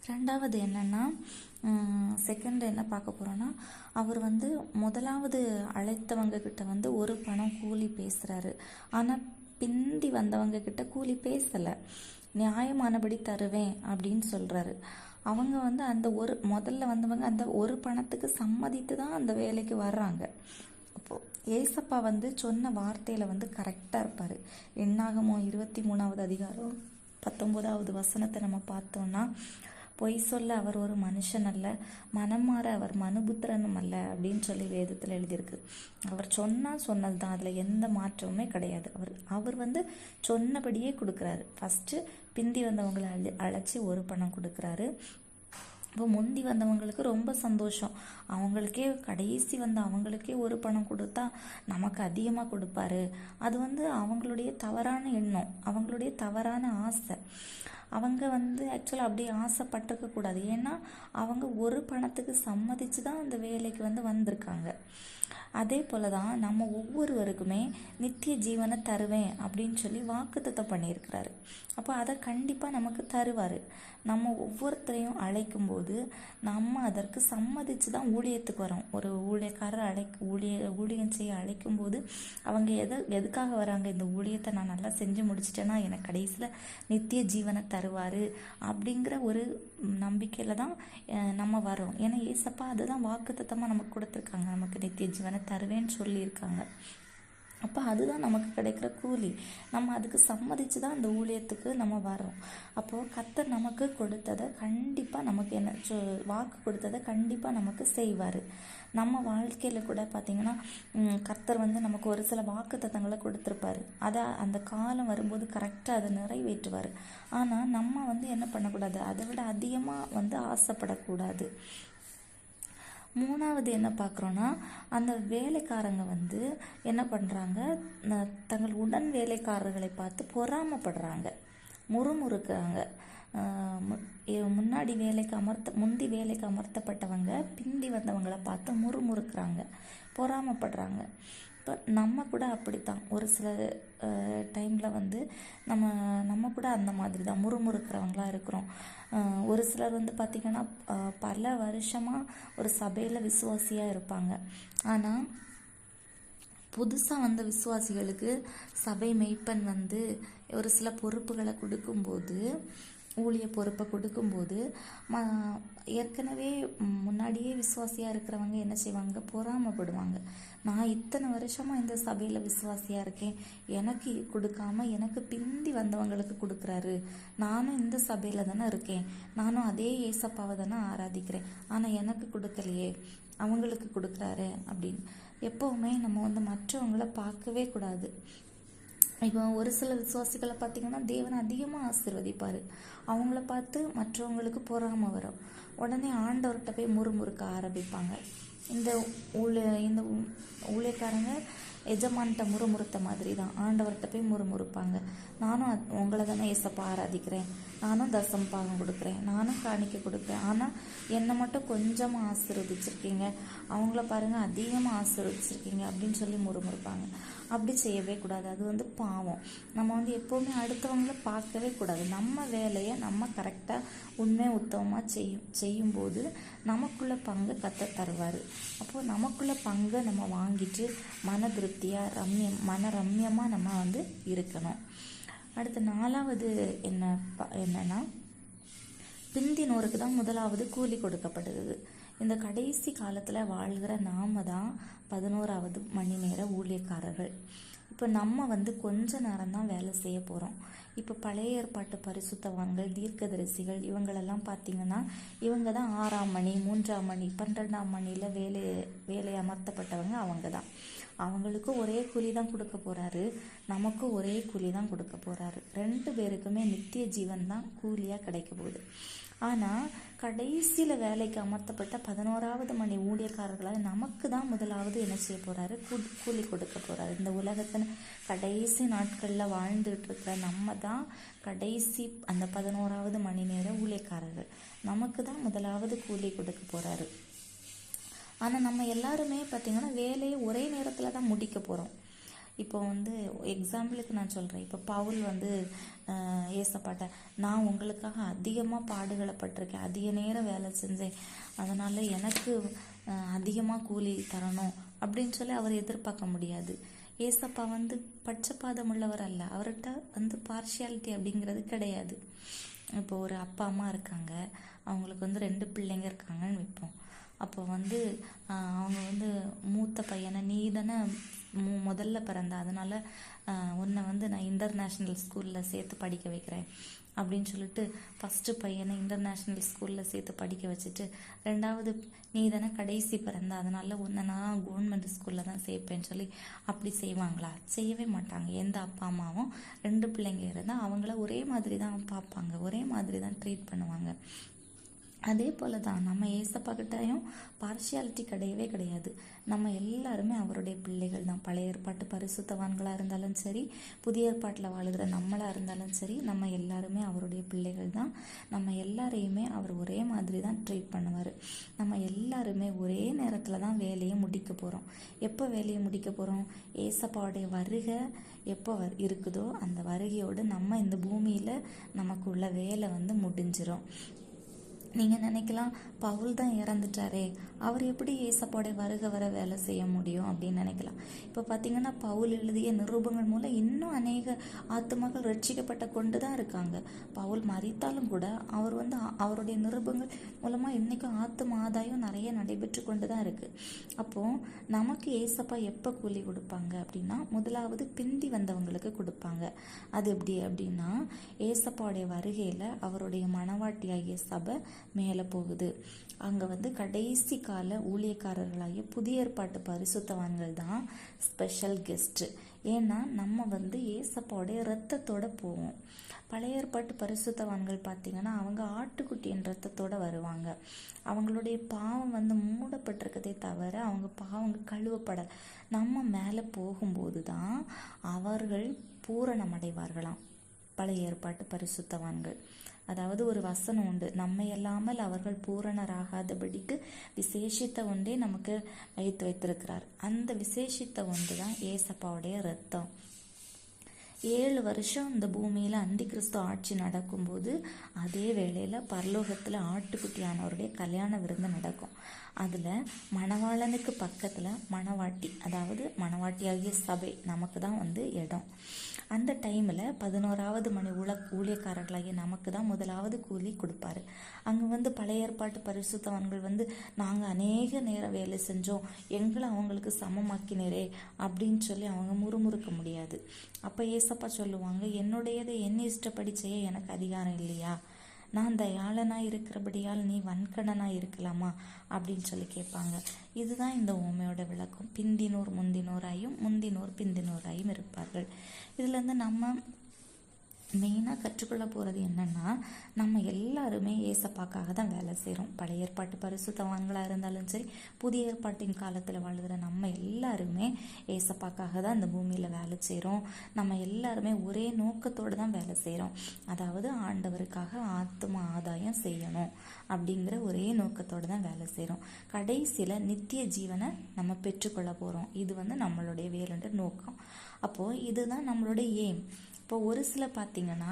ரெண்டாவது என்னென்னா, செகண்ட் என்ன பார்க்க போகிறோன்னா, அவர் வந்து முதலாவது அழைத்தவங்க கிட்ட வந்து ஒரு பணம் கூலி பேசுகிறாரு. ஆனால் பிந்தி வந்தவங்க கிட்ட கூலி பேசலை. நியாயமானபடி தருவேன் அப்படின்னு சொல்கிறாரு. அவங்க வந்து அந்த முதல்ல வந்தவங்க அந்த ஒரு பணத்துக்கு சம்மதித்து தான் அந்த வேலைக்கு வர்றாங்க. அப்போது ஏசப்பா வந்து சொன்ன வார்த்தையில் வந்து கரெக்டாக இருப்பார். என்னாகமோ 23வது அதிகாரம் 19வது வசனத்தை நம்ம பார்த்தோம்னா, பொய் சொல்ல அவர் ஒரு மனுஷன் அல்ல, மனம் மாற அவர் மனுபுத்திரனும் அல்ல அப்படின்னு சொல்லி வேதத்தில் எழுதியிருக்கு. அவர் சொன்னது தான், அதில் எந்த மாற்றமுமே கிடையாது. அவர் வந்து சொன்னபடியே கொடுக்குறாரு. ஃபஸ்ட்டு பிந்தி வந்தவங்களை அழைச்சி ஒரு பணம் கொடுக்குறாரு. இப்போ முந்தி வந்தவங்களுக்கு ரொம்ப சந்தோஷம். அவங்களுக்கே கடைசி வந்து அவங்களுக்கே ஒரு பணம் கொடுத்தா நமக்கு அதிகமாக கொடுப்பாரு. அது வந்து அவங்களுடைய தவறான எண்ணம், அவங்களுடைய தவறான ஆசை. அவங்க வந்து ஆக்சுவலாக அப்படியே ஆசைப்பட்டிருக்க கூடாது. ஏன்னா அவங்க ஒரு பணத்துக்கு சம்மதிச்சு தான் அந்த வேலைக்கு வந்து வந்திருக்காங்க. அதே போல தான் நம்ம ஒவ்வொருவருக்குமே நித்திய ஜீவனை தருவேன் அப்படின்னு சொல்லி வாக்குத்தத்தம் பண்ணியிருக்கிறாரு. அப்போ அதை கண்டிப்பாக நமக்கு தருவார். நம்ம ஒவ்வொருத்தரையும் அழைக்கும்போது நம்ம அதற்கு சம்மதிச்சு தான் ஊழியத்துக்கு வரோம். ஒரு ஊழியக்காரர் ஊழியம் செய்ய அழைக்கும்போது அவங்க எதுக்காக வராங்க, இந்த ஊழியத்தை நான் நல்லா செஞ்சு முடிச்சிட்டேன்னா எனக்கு கடைசியில் நித்திய ஜீவனை தருவார் அப்படிங்கிற ஒரு நம்பிக்கையில் தான் நம்ம வரோம். ஏன்னா ஏசப்பா அதுதான் வாக்குத்தத்தமாக நமக்கு கொடுத்துருக்காங்க. நமக்கு நித்திய ஜீவனை தருவேன்னு சொல்லியிருக்காங்க. அப்போ அதுதான் நமக்கு கிடைக்கிற கூலி. நம்ம அதுக்கு சம்மதிச்சு தான் அந்த ஊழியத்துக்கு நம்ம வரோம். அப்போது கர்த்தர் நமக்கு கொடுத்ததை கண்டிப்பாக நமக்கு வாக்கு கொடுத்ததை கண்டிப்பாக நமக்கு செய்வார். நம்ம வாழ்க்கையில் கூட பார்த்திங்கன்னா கர்த்தர் வந்து நமக்கு ஒரு சில வாக்குத்தத்தங்களை கொடுத்துருப்பாரு. அதை அந்த காலம் வரும்போது கரெக்டாக அதை நிறைவேற்றுவார். ஆனால் நம்ம வந்து என்ன பண்ணக்கூடாது, அதை விட அதிகமாக வந்து ஆசைப்படக்கூடாது. மூணாவது என்ன பார்க்குறோன்னா, அந்த வேலைக்காரங்க வந்து என்ன பண்ணுறாங்க, தங்கள் உடன் வேலைக்காரர்களை பார்த்து பொறாமப்படுறாங்க, முறுமுறுக்கிறாங்க. முந்தி வேலைக்கு அமர்த்தப்பட்டவங்க பிந்தி வந்தவங்களை பார்த்து முறுமுறுக்கிறாங்க, பொறாமப்படுறாங்க. இப்போ நம்ம கூட அப்படித்தான் ஒரு சில டைமில் வந்து நம்ம கூட அந்த மாதிரி தான் முறுமுறுக்கிறவங்களாக இருக்கிறோம். ஒரு சிலர் வந்து பார்த்திங்கன்னா பல வருஷமாக ஒரு சபையில் விசுவாசியாக இருப்பாங்க. ஆனால் புதுசாக வந்த விசுவாசிகளுக்கு சபை மெய்ப்பன் வந்து ஒரு சில பொறுப்புகளை கொடுக்கும்போது, ஊழிய பொறுப்பை கொடுக்கும்போது ஏற்கனவே முன்னாடியே விசுவாசியாக இருக்கிறவங்க என்ன செய்வாங்க, பொறாமப்படுவாங்க. நான் இத்தனை வருஷமாக இந்த சபையில் விசுவாசியாக இருக்கேன், எனக்கு கொடுக்காம எனக்கு பிந்தி வந்தவங்களுக்கு கொடுக்குறாரு, நானும் இந்த சபையில் தானே இருக்கேன், நானும் அதே ஏசப்பாவை தானே ஆராதிக்கிறேன், ஆனால் எனக்கு கொடுக்கலையே, அவங்களுக்கு கொடுக்குறாரு அப்படின்னு. எப்போவுமே நம்ம வந்து மற்றவங்களை பார்க்கவே கூடாது. இப்போ ஒரு சில விசுவாசிகளை பார்த்திங்கன்னா தேவன் அதிகமாக ஆசீர்வதிப்பார். அவங்கள பார்த்து மற்றவங்களுக்கு பொறாமை வரும். உடனே ஆண்டவர்கிட்ட போய் முறுமுறுக்க ஆரம்பிப்பாங்க. இந்த ஊழியக்காரங்க எஜமான்கிட்ட முறுமுறுத்த மாதிரி தான் ஆண்டவர்கிட்ட போய் முறுமுறுப்பாங்க. நானும் உங்களை தானே ஏசப்பா ஆராதிக்கிறேன், நானும் தசம் பாகம் கொடுக்குறேன், நானும் காணிக்கை கொடுக்குறேன், ஆனால் என்னை மட்டும் கொஞ்சமாக ஆசீர்வதிச்சிருக்கீங்க, அவங்கள பாருங்கள் அதிகமாக ஆசீர்வதிச்சிருக்கீங்க அப்படின்னு சொல்லி முறுமுறுப்பாங்க. அப்படி செய்யவே கூடாது. அது வந்து பாவம். நம்ம வந்து எப்போவுமே அடுத்தவங்கள பார்க்கவே கூடாது. நம்ம வேலையை நம்ம கரெக்டாக உண்மை உத்தமமாக செய்யும்போது நமக்குள்ள பங்கு கர்த்தர் தருவார். அப்போது நமக்குள்ள பங்கை நம்ம வாங்கிட்டு மன திருப்தியாக மன ரம்யமாக நம்ம வந்து இருக்கணும். அடுத்து நாலாவது என்னன்னா, பிந்தினோருக்கு தான் முதலாவது கூலி கொடுக்கப்படுது. இந்த கடைசி காலத்தில் வாழ்கிற நாம தான் 11வது மணி நேர ஊழியக்காரர்கள். இப்போ நம்ம வந்து கொஞ்ச நேரம் தான் வேலை செய்ய போகிறோம். இப்போ பழைய ஏற்பாட்டு பரிசுத்தவான்கள், தீர்க்கதரிசிகள் இவங்களெல்லாம் பார்த்திங்கன்னா இவங்க தான் 6ஆம் மணி, 3ஆம் மணி, 12ஆம் மணியில் வேலை அமர்த்தப்பட்டவங்க. அவங்க தான், அவங்களுக்கும் ஒரே கூலி தான் கொடுக்க போகிறாரு, நமக்கும் ஒரே கூலி தான் கொடுக்க போகிறாரு. 2 பேருக்குமே நித்திய ஜீவன் தான் கூலியாக கிடைக்க போகுது. ஆனால் கடைசியில் வேலைக்கு அமர்த்தப்பட்ட 11வது மணி ஊழியக்காரர்களால் நமக்கு தான் முதலாவது என்ன செய்ய போகிறாரு, கூலி கொடுக்க போகிறாரு. இந்த உலகத்தின் கடைசி நாட்களில் வாழ்ந்துகிட்டு இருக்கிற நம்ம தான் கடைசி அந்த 11வது மணி நேர ஊழியக்காரர்கள். நமக்கு தான் முதலாவது கூலி கொடுக்க போகிறாரு. ஆனால் நம்ம எல்லாருமே பார்த்திங்கன்னா வேலையை ஒரே நேரத்தில் தான் முடிக்க போகிறோம். இப்போ வந்து எக்ஸாம்பிளுக்கு நான் சொல்கிறேன். இப்போ பவுல் வந்து ஏசப்பாட்ட, நான் உங்களுக்காக அதிகமாக பாடுகளை பட்டிருக்கேன், அதிக நேரம் வேலை செஞ்சேன், அதனால் எனக்கு அதிகமாக கூலி தரணும் அப்படின்னு சொல்லி அவர் எதிர்பார்க்க முடியாது. ஏசப்பா வந்து பட்சபாதம் உள்ளவர் அல்ல. அவர்கிட்ட வந்து பார்ஷியாலிட்டி அப்படிங்கிறது கிடையாது. இப்போ ஒரு அப்பா அம்மா இருக்காங்க, அவங்களுக்கு வந்து 2 பிள்ளைங்க இருக்காங்கன்னு வைப்போம். அப்போ வந்து அவங்க வந்து மூத்த பையனை, நீ தானே முதல்ல பிறந்த, அதனால் உன்னை வந்து நான் இன்டர்நேஷ்னல் ஸ்கூலில் சேர்த்து படிக்க வைக்கிறேன் அப்படின்னு சொல்லிட்டு ஃபஸ்ட்டு பையனை இன்டர்நேஷ்னல் ஸ்கூலில் சேர்த்து படிக்க வச்சுட்டு, 2வது நீ தானே கடைசி பிறந்த, அதனால் உன்னை நான் கவர்மெண்ட் ஸ்கூலில் தான் சேர்ப்பேன்னு சொல்லி அப்படி செய்வாங்களா? செய்யவே மாட்டாங்க. எந்த அப்பா அம்மாவும் 2 பிள்ளைங்க இருந்தால் அவங்கள ஒரே மாதிரி தான் பார்ப்பாங்க, ஒரே மாதிரி தான் ட்ரீட் பண்ணுவாங்க. அதே போல தான் நம்ம ஏசப்பா கிட்டையும் பார்ஷியாலிட்டி கிடையவே கிடையாது. நம்ம எல்லாருமே அவருடைய பிள்ளைகள் தான். பழைய ஏற்பாட்டு பரிசுத்தவான்களாக இருந்தாலும் சரி, புதிய ஏற்பாட்டில் வாழுகிற நம்மளாக இருந்தாலும் சரி, நம்ம எல்லாருமே அவருடைய பிள்ளைகள் தான். நம்ம எல்லாரையுமே அவர் ஒரே மாதிரி தான் ட்ரீட் பண்ணுவார். நம்ம எல்லாருமே ஒரே நேரத்தில் தான் வேலையை முடிக்க போகிறோம். எப்போ வேலையை முடிக்க போகிறோம்? ஏசப்பாவுடைய வருகை எப்போ இருக்குதோ அந்த வருகையோடு நம்ம இந்த பூமியில் நமக்குள்ள வேலை வந்து முடிஞ்சிடும். நீங்கள் நினைக்கலாம், பவுல் தான் இறந்துட்டாரே, அவர் எப்படி ஏசப்பாவுடைய வருகை வர வேலை செய்ய முடியும் அப்படின்னு நினைக்கலாம். இப்போ பார்த்தீங்கன்னா பவுல் எழுதிய நிருபங்கள் மூலம் இன்னும் அநேக ஆத்துமாக்கள் ரட்சிக்கப்பட்ட கொண்டு தான் இருக்காங்க. பவுல் மரித்தாலும் கூட அவர் வந்து அவருடைய நிருபங்கள் மூலமாக இன்றைக்கும் ஆத்தும ஆதாயம் நிறைய நடைபெற்று கொண்டு தான் இருக்குது. அப்போது நமக்கு ஏசப்பா எப்போ கூலி கொடுப்பாங்க அப்படின்னா, முதலாவது பிந்தி வந்தவங்களுக்கு கொடுப்பாங்க. அது எப்படி அப்படின்னா, ஏசப்பாவுடைய வருகையில் அவருடைய மணவாட்டியாகிய சபை மேலே போகுது. அங்கே வந்து கடைசி கால ஊழியக்காரர்களாகிய புதிய ஏற்பாட்டு பரிசுத்தவான்கள் தான் ஸ்பெஷல் கெஸ்ட்டு. ஏன்னா நம்ம வந்து ஏசப்பாவுடைய இரத்தத்தோடு போவோம். பழைய ஏற்பாட்டு பரிசுத்தவான்கள் பார்த்திங்கன்னா அவங்க ஆட்டுக்குட்டியின் இரத்தத்தோடு வருவாங்க. அவங்களுடைய பாவம் வந்து மூடப்பட்டிருக்கதே தவிர அவங்க பாவங்கள் கழுவப்படலை. நம்ம மேலே போகும்போது தான் அவர்கள் பூரணமடைவார்களாம் பழைய ஏற்பாட்டு பரிசுத்தவான்கள். அதாவது ஒரு வசனம் உண்டு, நம்மை அல்லாமல் அவர்கள் பூரணராகாதபடிக்கு விசேஷித்த ஒன்றே நமக்கு வைத்திருக்கிறார். அந்த விசேஷித்த ஒன்று தான் ஏசப்பாவுடைய இரத்தம். 7 வருஷம் இந்த பூமியில் அந்தி கிறிஸ்து ஆட்சி நடக்கும்போது அதே வேளையில் பரலோகத்தில் ஆட்டுக்குட்டியானவருடைய கல்யாண விருந்து நடக்கும். அதில் மணவாளனுக்கு பக்கத்தில் மணவாட்டி, அதாவது மணவாட்டியாகிய சபை நமக்கு தான் வந்து இடம். அந்த டைமில் 11வது மணி ஊழியக்காரர்களாகிய நமக்கு தான் முதலாவது கூலி கொடுப்பாரு. அங்கே வந்து பழைய ஏற்பாட்டு பரிசுத்தவான்கள் வந்து நாங்கள் அநேக நேரம் வேலை செஞ்சோம், எங்களை அவங்களுக்கு சமமாக்கினரே அப்படின்னு சொல்லி அவங்க முறுமுறுக்க முடியாது. அப்போ ஏசப்பா சொல்லுவாங்க, என்னுடையதை என்ன இஷ்டப்படி செய்ய எனக்கு அதிகாரம் இல்லையா? நான் தயாளனாக இருக்கிறபடியால் நீ வன்கணனாக இருக்கலாமா அப்படின்னு சொல்லி கேட்பாங்க. இதுதான் இந்த உண்மையோட விளக்கம். பிந்தினோர் முந்தினோராயும் முந்தினோர் பிந்தினோராயும் இருப்பார்கள். இதுலேருந்து நம்ம மெயினாக கற்றுக்கொள்ள போகிறது என்னென்னா, நம்ம எல்லாருமே ஏசப்பாக்காக தான் வேலை செய்கிறோம். பழைய ஏற்பாட்டு பரிசுத்தவான்களாக இருந்தாலும் சரி, புதிய ஏற்பாட்டின் காலத்தில் வாழ்கிற நம்ம எல்லாருமே ஏசப்பாக்காக தான் இந்த பூமியில் வேலை செய்கிறோம். நம்ம எல்லாருமே ஒரே நோக்கத்தோடு தான் வேலை செய்கிறோம். அதாவது ஆண்டவருக்காக ஆத்தும ஆதாயம் செய்யணும் அப்படிங்கிற ஒரே நோக்கத்தோடு தான் வேலை செய்கிறோம். கடைசியில் நித்திய ஜீவனை நம்ம பெற்றுக்கொள்ள போகிறோம். இது வந்து நம்மளுடைய வேலைன்ற நோக்கம். அப்போது இதுதான் நம்மளுடைய எய்ம். இப்போ ஒரு சில பார்த்திங்கன்னா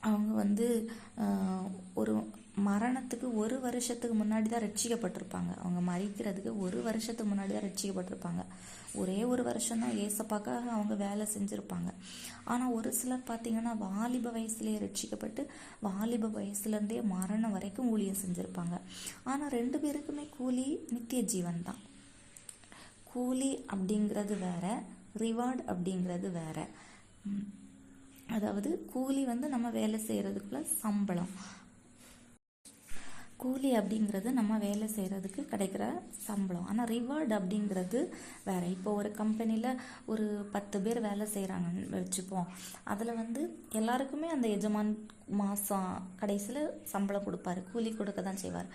அவங்க வந்து ஒரு மரணத்துக்கு 1 வருஷத்துக்கு முன்னாடி தான் ரட்சிக்கப்பட்டிருப்பாங்க. அவங்க மறிக்கிறதுக்கு 1 வருஷத்துக்கு முன்னாடி தான் ரட்சிக்கப்பட்டிருப்பாங்க. ஒரே 1 வருஷம்தான் ஏசப்பாக்காக அவங்க வேலை செஞ்சுருப்பாங்க. ஆனால் ஒரு சிலர் பார்த்திங்கன்னா வாலிப வயசுலேயே ரட்சிக்கப்பட்டு வாலிப வயசுலேருந்தே மரணம் வரைக்கும் ஊழியம் செஞ்சுருப்பாங்க. ஆனால் 2 பேருக்குமே கூலி நித்திய ஜீவன் தான். கூலி அப்படிங்கிறது வேற, ரிவார்டு அப்படிங்கிறது வேற. அதாவது கூலி வந்து நம்ம வேலை செய்கிறதுக்குள்ள சம்பளம், கூலி அப்படிங்கிறது நம்ம வேலை செய்கிறதுக்கு கிடைக்கிற சம்பளம். ஆனால் ரிவார்டு அப்படிங்கிறது வேறு. இப்போ ஒரு கம்பெனியில் ஒரு 10 பேர் வேலை செய்கிறாங்கன்னு வச்சுப்போம். அதில் வந்து எல்லாருக்குமே அந்த எஜமான் மாதம் கடைசியில் சம்பளம் கொடுப்பாரு, கூலி கொடுக்க தான் செய்வார்.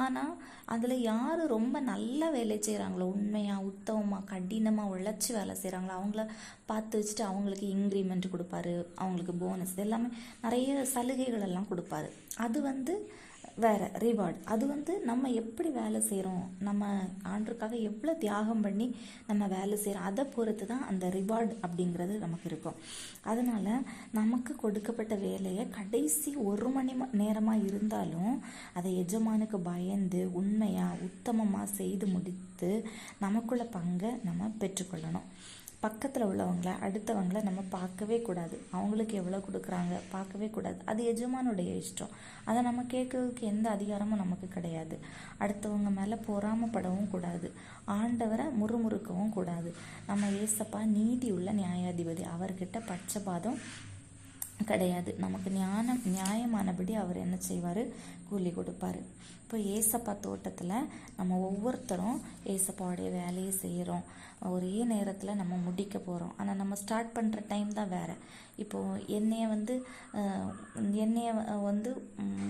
ஆனால் அதில் யார் ரொம்ப நல்ல வேலை செய்கிறாங்களோ, உண்மையாக உத்தமமாக கடினமாக உழைச்சி வேலை செய்கிறாங்களோ அவங்கள பார்த்து வச்சுட்டு அவங்களுக்கு இன்க்ரிமெண்ட் கொடுப்பாரு, அவங்களுக்கு போனஸ், எல்லாமே நிறைய சலுகைகள் எல்லாம் கொடுப்பாரு. அது வந்து வேறு ரிவார்டு. அது நம்ம எப்படி வேலை செய்கிறோம், நம்ம ஆண்டருக்காக எவ்வளோ தியாகம் பண்ணி நம்ம வேலை செய்கிறோம், அதை பொறுத்து தான் அந்த ரிவார்டு அப்படிங்கிறது நமக்கு இருக்கும். அதனால் நமக்கு கொடுக்கப்பட்ட வேலையை கடைசி 1 மணி நேரமாக இருந்தாலும் அதை எஜமானுக்கு பயந்து உண்மையாக உத்தமமாக செய்து முடித்து நமக்குள்ள பங்கை நம்ம பெற்றுக்கொள்ளணும். பக்கத்தில் உள்ளவங்கள அடுத்தவங்கள நம்ம பார்க்கவே கூடாது, அவங்களுக்கு எவ்வளோ கொடுக்குறாங்க பார்க்கவே கூடாது. அது எஜமானுடைய இஷ்டம், அதை நம்ம கேட்கறதுக்கு எந்த அதிகாரமும் நமக்கு கிடையாது. அடுத்தவங்க மேலே பொறாமப்படவும் கூடாது, ஆண்டவரை முறுமுறுக்கவும் கூடாது. நம்ம ஏசப்பா நீதி உள்ள நியாயாதிபதி, அவர்கிட்ட பட்சபாதம் கிடையாது. நமக்கு நியாயமானபடி அவர் என்ன செய்வார், கூலி கொடுப்பார். இப்போ ஏசப்பா தோட்டத்தில் நம்ம ஒவ்வொருத்தரும் ஏசப்பாவுடைய வேலையை செய்கிறோம், ஒரே நேரத்தில் நம்ம முடிக்க போகிறோம். ஆனால் நம்ம ஸ்டார்ட் பண்ணுற டைம் தான் வேறு. இப்போது என்னைய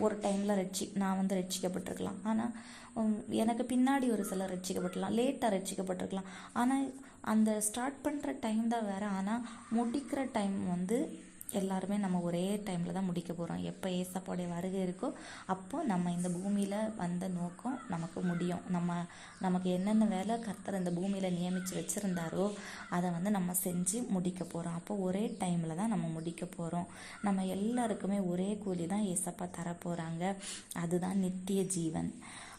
ஒரு டைமில் நான் ரட்சிக்கப்பட்டிருக்கலாம். ஆனால் எனக்கு பின்னாடி ஒரு சிலர் ரட்சிக்கப்பட்டிருக்கலாம், லேட்டாக ரட்சிக்கப்பட்டிருக்கலாம். ஆனால் அந்த ஸ்டார்ட் பண்ணுற டைம் தான் வேறு. ஆனால் முடிக்கிற டைம் எல்லாருமே நம்ம ஒரே டைமில் தான் முடிக்க போகிறோம். எப்போ ஏசப்பாவுடைய வருகை இருக்கோ அப்போ நம்ம இந்த பூமியில் வந்த நோக்கம் நமக்கு முடியும். நமக்கு என்னென்ன வேலை கர்த்தர் இந்த பூமியில் நியமித்து வச்சுருந்தாரோ அதை நம்ம செஞ்சு முடிக்க போகிறோம். அப்போ ஒரே டைமில் தான் நம்ம முடிக்க போகிறோம். நம்ம எல்லாருக்குமே ஒரே கூலி தான் ஏசப்பா தரப்போகிறாங்க, அதுதான் நித்திய ஜீவன்.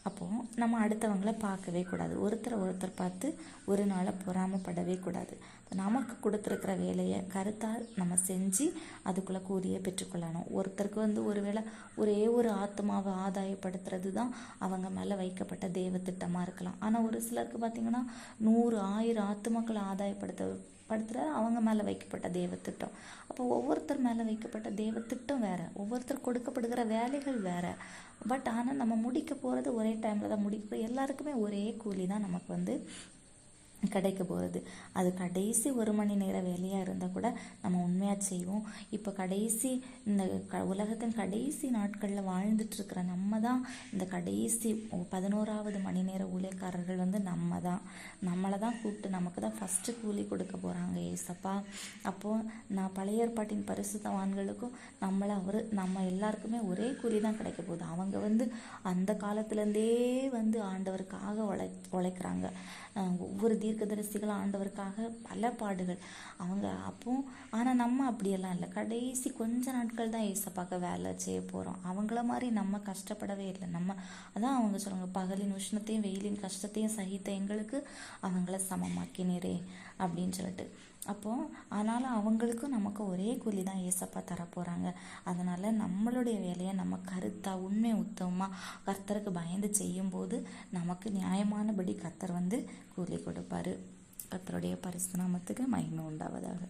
அப்போது நம்ம அடுத்தவங்கள பார்க்கவே கூடாது, ஒருத்தர் பார்த்து ஒரு நாளை பொறாமப்படவே கூடாது. நமக்கு கொடுத்துருக்கிற வேலையை கருத்தால் நம்ம செஞ்சு அதுக்குள்ளே கூலியை பெற்றுக்கொள்ளணும். ஒருத்தருக்கு ஒருவேளை ஒரே ஒரு ஆத்மாவை ஆதாயப்படுத்துறது தான் அவங்க மேலே வைக்கப்பட்ட தேவ திட்டமாக இருக்கலாம். ஆனால் ஒரு சிலருக்கு பார்த்திங்கன்னா 100 1000 ஆத்மாக்களை ஆதாயப்படுத்துகிற அவங்க மேலே வைக்கப்பட்ட தேவத்திட்டம். அப்போ ஒவ்வொருத்தர் மேலே வைக்கப்பட்ட தேவத்திட்டம் வேறு, ஒவ்வொருத்தர் கொடுக்கப்படுகிற வேலைகள் வேறு. பட் ஆனால் நம்ம முடிக்க போகிறது ஒரே டைமில் தான் முடிக்க, எல்லாருக்குமே ஒரே கூலி தான் நமக்கு கிடைக்க போகிறது. அது கடைசி 1 மணி நேர வேலையாக இருந்தால் கூட நம்ம உண்மையாக செய்வோம். இப்போ கடைசி இந்த உலகத்தின் கடைசி நாட்களில் வாழ்ந்துட்டுருக்கிற நம்ம தான் இந்த கடைசி 11வது மணி நேர ஊழியக்காரர்கள் நம்மளை தான் கூப்பிட்டு நமக்கு தான் ஃபஸ்ட்டு கூலி கொடுக்க போகிறாங்க ஏசப்பா. அப்போது நான் பழைய ஏற்பாட்டின் பரிசுத்தவான்களுக்கும் நம்ம எல்லாருக்குமே ஒரே கூலி தான் கிடைக்க போகுது. அவங்க அந்த காலத்துலேருந்தே ஆண்டவருக்காக உழைக்கிறாங்க. ஒவ்வொரு தீர்க்கதரிசிகளும் ஆண்டவருக்காக பல பாடுகள் ஆனால் நம்ம அப்படியெல்லாம் இல்லை. கடைசி கொஞ்ச நாட்கள் தான் ஏசப்பாக்க வேலை செய்ய போகிறோம். அவங்கள மாதிரி நம்ம கஷ்டப்படவே இல்லை. அதான் அவங்க சொல்லுவாங்க, பகலின் உஷ்ணத்தையும் வெயிலின் கஷ்டத்தையும் சகித்த எங்களுக்கு அவங்கள சமமாக்கினீரே அப்படின்னு சொல்லிட்டு. ஆனாலும் அவங்களுக்கும் நமக்கு ஒரே கூலி தான் ஏசப்பா தரப்போகிறாங்க. அதனால் நம்மளுடைய வேலையை நம்ம கருத்தாக உண்மை உத்தமமாக கர்த்தருக்கு பயந்து செய்யும்போது நமக்கு நியாயமானபடி கர்த்தர் கூலி கொடுப்பாரு. கர்த்தருடைய பரிசுத்த நாமத்துக்கு மகிமை உண்டாவதாக.